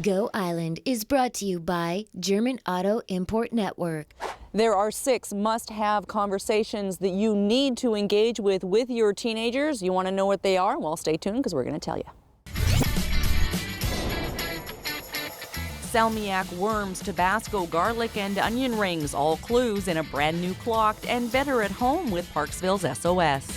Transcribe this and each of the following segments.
Go Island is brought to you by German Auto Import Network. There are 6 must-have conversations that you need to engage with your teenagers. You want to know what they are? Well, stay tuned because we're going to tell you. Salmiak worms, Tabasco, garlic, and onion rings, all clues in a brand new Clocked and better at home with Parksville's SOS.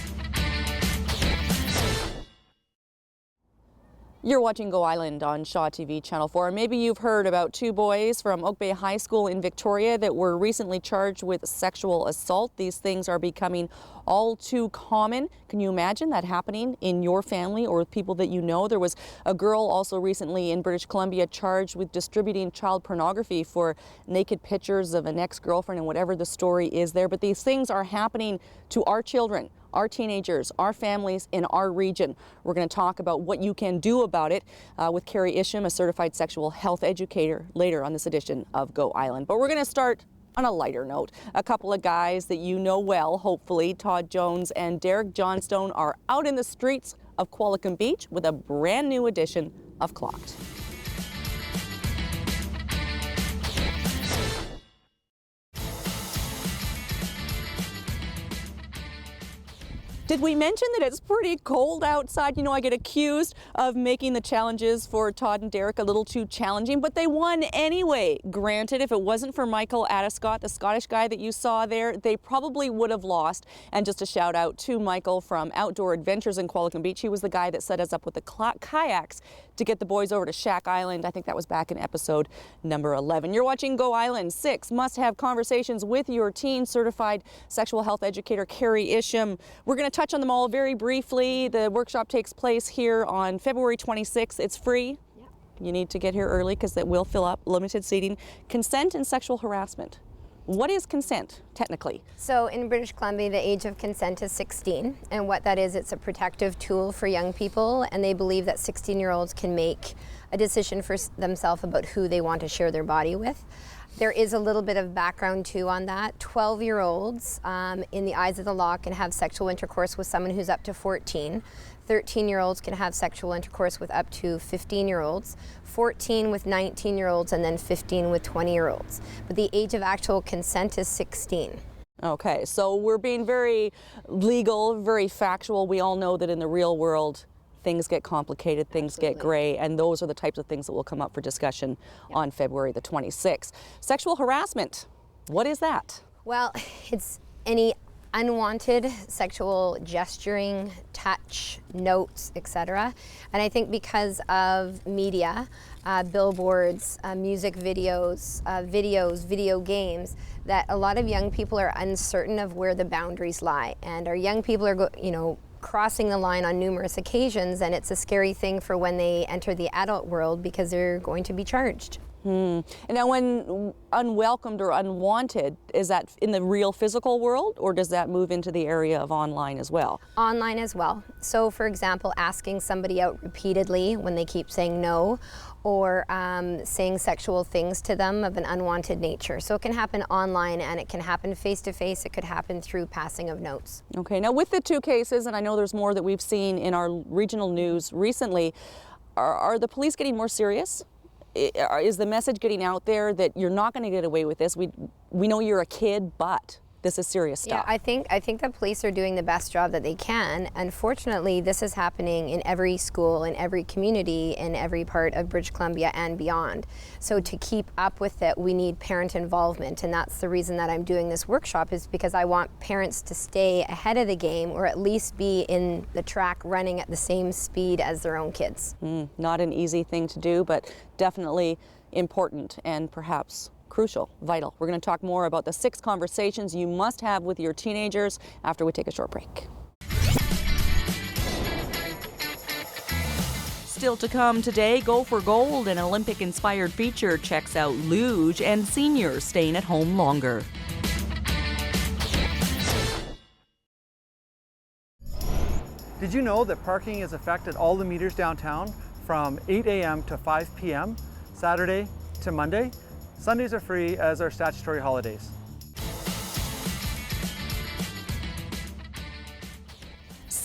You're watching Go Island on Shaw TV Channel 4. Maybe you've heard about 2 boys from Oak Bay High School in Victoria that were recently charged with sexual assault. These things are becoming all too common. Can you imagine that happening in your family or with people that you know? There was a girl also recently in British Columbia charged with distributing child pornography for naked pictures of an ex-girlfriend and whatever the story is there. But these things are happening to our children, our teenagers, our families in our region. We're going to talk about what you can do about it with Kerri Isham, a certified sexual health educator, later on this edition of Go Island. But we're going to start on a lighter note. A couple of guys that you know well, hopefully, Todd Jones and Derek Johnstone, are out in the streets of Qualicum Beach with a brand new edition of Clocked. Did we mention that it's pretty cold outside? You know, I get accused of making the challenges for Todd and Derek a little too challenging, but they won anyway. Granted, if it wasn't for Michael Adescott, the Scottish guy that you saw there, they probably would have lost. And just a shout out to Michael from Outdoor Adventures in Qualicum Beach. He was the guy that set us up with the kayaks to get the boys over to Shack Island. I think that was back in episode number 11. You're watching Go Island. 6 must-have conversations with your teen. Certified sexual health educator Kerri Isham. We're going to touch on them all very briefly. The workshop takes place here on February 26th. It's free. Yep. You need to get here early because it will fill up. Limited seating. Consent and sexual harassment. What is consent, technically? So in British Columbia, the age of consent is 16. And what that is, it's a protective tool for young people. And they believe that 16-year-olds can make a decision for themselves about who they want to share their body with. There is a little bit of background too on that. 12-year-olds in the eyes of the law can have sexual intercourse with someone who's up to 14. 13-year-olds can have sexual intercourse with up to 15-year-olds, 14 with 19-year-olds, and then 15 with 20-year-olds. But the age of actual consent is 16. Okay, so we're being very legal, very factual. We all know that in the real world, things get complicated, things Absolutely. Get gray, and those are the types of things that will come up for discussion on February the 26th. Sexual harassment, what is that? Well, it's any unwanted sexual gesturing, touch, notes, etc. And I think because of media, billboards, music videos, video games, that a lot of young people are uncertain of where the boundaries lie. And our young people are, crossing the line on numerous occasions, and it's a scary thing for when they enter the adult world because they're going to be charged. And now when unwelcomed or unwanted, is that in the real physical world, or does that move into the area of online as well? Online as well. So for example, asking somebody out repeatedly when they keep saying no, or saying sexual things to them of an unwanted nature. So it can happen online and it can happen face-to-face. It could happen through passing of notes. Okay, now with the 2 cases, and I know there's more that we've seen in our regional news recently, are the police getting more serious? Is the message getting out there that you're not going to get away with this? We know you're a kid, but this is serious stuff. Yeah, I think the police are doing the best job that they can. Unfortunately, this is happening in every school, in every community, in every part of British Columbia and beyond. So to keep up with it, we need parent involvement, and that's the reason that I'm doing this workshop, is because I want parents to stay ahead of the game, or at least be in the track running at the same speed as their own kids. Not an easy thing to do, but definitely important and perhaps crucial, vital. We're going to talk more about the 6 conversations you must have with your teenagers after we take a short break. Still to come today, Go for Gold, an Olympic-inspired feature, checks out luge and seniors staying at home longer. Did you know that parking is affected all the meters downtown from 8 a.m. to 5 p.m., Saturday to Monday? Sundays are free, as are statutory holidays.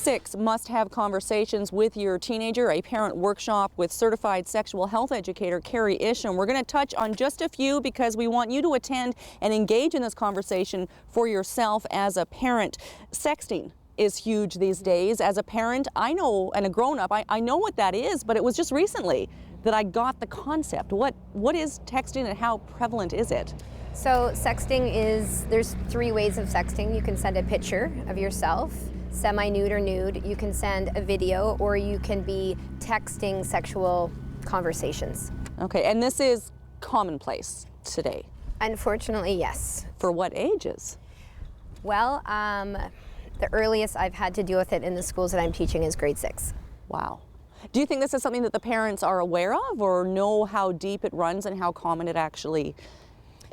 6 must-have conversations with your teenager, a parent workshop with certified sexual health educator Kerri Isham. We're going to touch on just a few because we want you to attend and engage in this conversation for yourself as a parent. Sexting is huge these days. As a parent, I know, and a grown-up, I know what that is, but it was just recently that I got the concept. What is texting and how prevalent is it? So sexting there's 3 ways of sexting. You can send a picture of yourself, semi-nude or nude. You can send a video, or you can be texting sexual conversations. Okay, and this is commonplace today? Unfortunately, yes. For what ages? Well, the earliest I've had to deal with it in the schools that I'm teaching is grade 6. Wow. Do you think this is something that the parents are aware of or know how deep it runs and how common it actually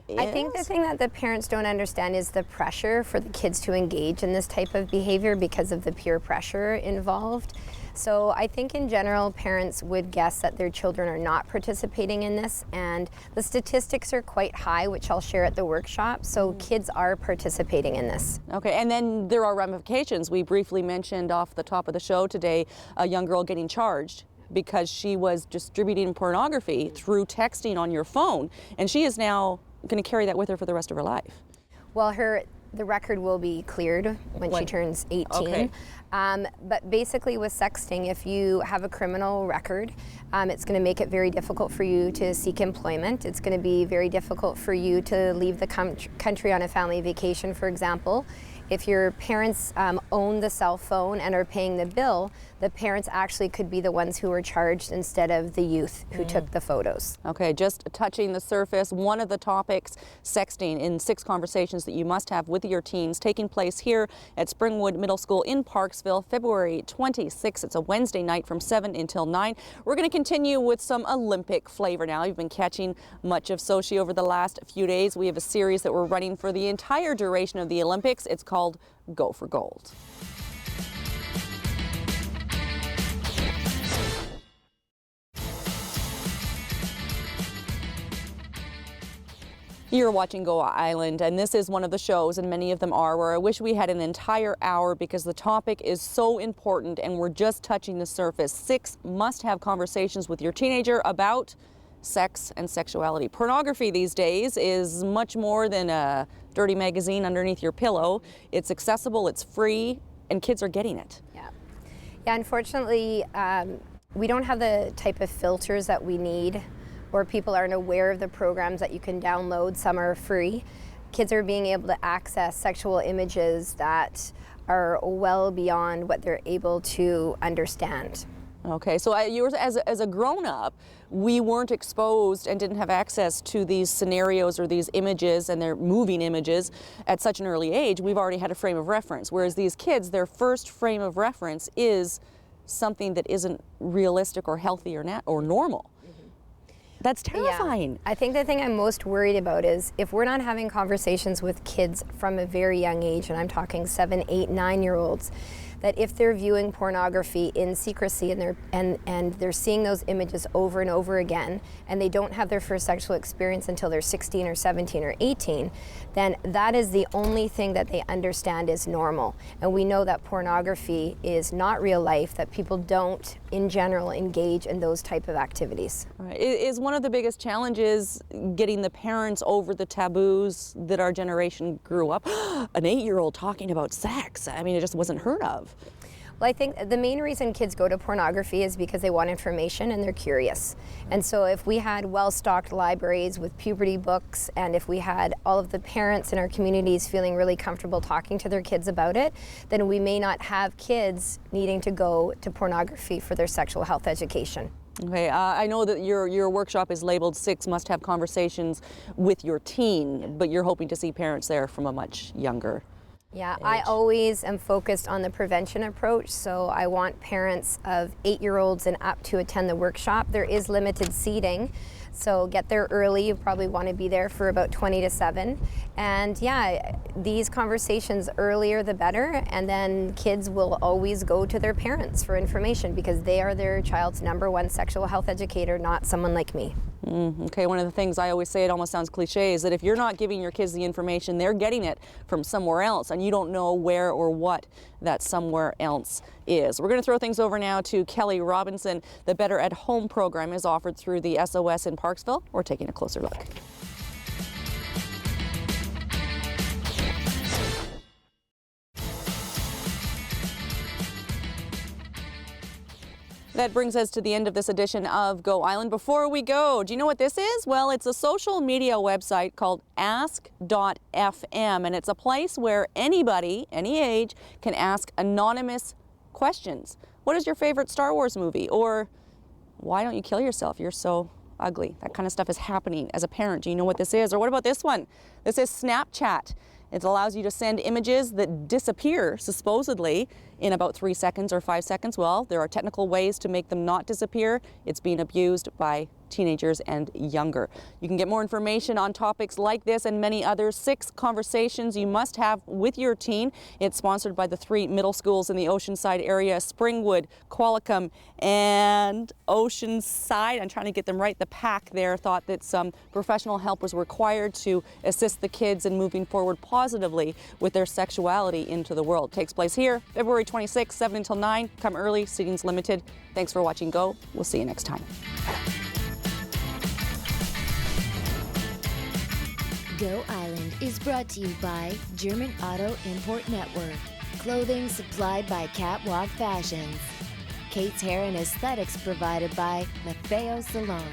is? I think the thing that the parents don't understand is the pressure for the kids to engage in this type of behavior because of the peer pressure involved. So I think in general, parents would guess that their children are not participating in this, and the statistics are quite high, which I'll share at the workshop, so kids are participating in this. Okay, and then there are ramifications. We briefly mentioned off the top of the show today a young girl getting charged because she was distributing pornography through texting on your phone, and she is now going to carry that with her for the rest of her life. Well, the record will be cleared when she turns 18. Okay. But basically with sexting, if you have a criminal record, it's going to make it very difficult for you to seek employment. It's going to be very difficult for you to leave the country on a family vacation, for example. If your parents own the cell phone and are paying the bill, the parents actually could be the ones who are charged instead of the youth who took the photos. Okay, just touching the surface, one of the topics, sexting, in 6 conversations that you must have with your teens, taking place here at Springwood Middle School in Parksville, February 26th. It's a Wednesday night from 7 until 9. We're going to continue with some Olympic flavor now. You've been catching much of Sochi over the last few days. We have a series that we're running for the entire duration of the Olympics. It's called Go for Gold. You're watching Go Island, and this is one of the shows, and many of them are, where I wish we had an entire hour because the topic is so important and we're just touching the surface. 6 must-have conversations with your teenager about sex and sexuality. Pornography these days is much more than a dirty magazine underneath your pillow. It's accessible, it's free, and kids are getting it. Yeah, unfortunately, we don't have the type of filters that we need, or people aren't aware of the programs that you can download. Some are free. Kids are being able to access sexual images that are well beyond what they're able to understand. Okay, so as a grown-up, we weren't exposed and didn't have access to these scenarios or these images, and they're moving images at such an early age. We've already had a frame of reference, whereas these kids, their first frame of reference is something that isn't realistic or healthy or normal. That's terrifying. Yeah. I think the thing I'm most worried about is if we're not having conversations with kids from a very young age, and I'm talking 7, 8, 9-year-olds, that if they're viewing pornography in secrecy and they're seeing those images over and over again, and they don't have their first sexual experience until they're 16 or 17 or 18, then that is the only thing that they understand is normal. And we know that pornography is not real life, that people don't in general engage in those type of activities. Right. Is one of the biggest challenges getting the parents over the taboos that our generation grew up? An 8-year-old talking about sex. I mean, it just wasn't heard of. Well, I think the main reason kids go to pornography is because they want information and they're curious. And so if we had well-stocked libraries with puberty books, and if we had all of the parents in our communities feeling really comfortable talking to their kids about it, then we may not have kids needing to go to pornography for their sexual health education. Okay, I know that your workshop is labeled 6 must-have conversations with your teen, but you're hoping to see parents there from a much younger Yeah, age. I always am focused on the prevention approach, so I want parents of 8-year-olds and up to attend the workshop. There is limited seating, so get there early. You probably want to be there for about 20 to 7. And yeah, these conversations earlier the better, and then kids will always go to their parents for information because they are their child's #1 sexual health educator, not someone like me. Okay, one of the things I always say, it almost sounds cliche, is that if you're not giving your kids the information, they're getting it from somewhere else, and you don't know where or what that somewhere else is. We're going to throw things over now to Kelly Robinson. The Better at Home program is offered through the SOS in Parksville. We're taking a closer look. That brings us to the end of this edition of Go Island. Before we go, do you know what this is? Well, it's a social media website called ask.fm, and it's a place where anybody, any age, can ask anonymous questions. What is your favorite Star Wars movie? Or why don't you kill yourself? You're so ugly. That kind of stuff is happening as a parent. Do you know what this is? Or what about this one? This is Snapchat. It allows you to send images that disappear, supposedly, in about 3 seconds or 5 seconds. Well, there are technical ways to make them not disappear. It's being abused by teenagers and younger. You can get more information on topics like this and many others. 6 conversations you must have with your teen. It's sponsored by the 3 middle schools in the Oceanside area: Springwood, Qualicum, and Oceanside. I'm trying to get them right. The PAC there thought that some professional help was required to assist the kids in moving forward positively with their sexuality into the world. It takes place here, February 26, 7 until 9. Come early, seating's limited. Thanks for watching Go. We'll see you next time. Go Island is brought to you by German Auto Import Network. Clothing supplied by Catwalk Fashions. Kate's Hair and Aesthetics provided by Matteo Salon.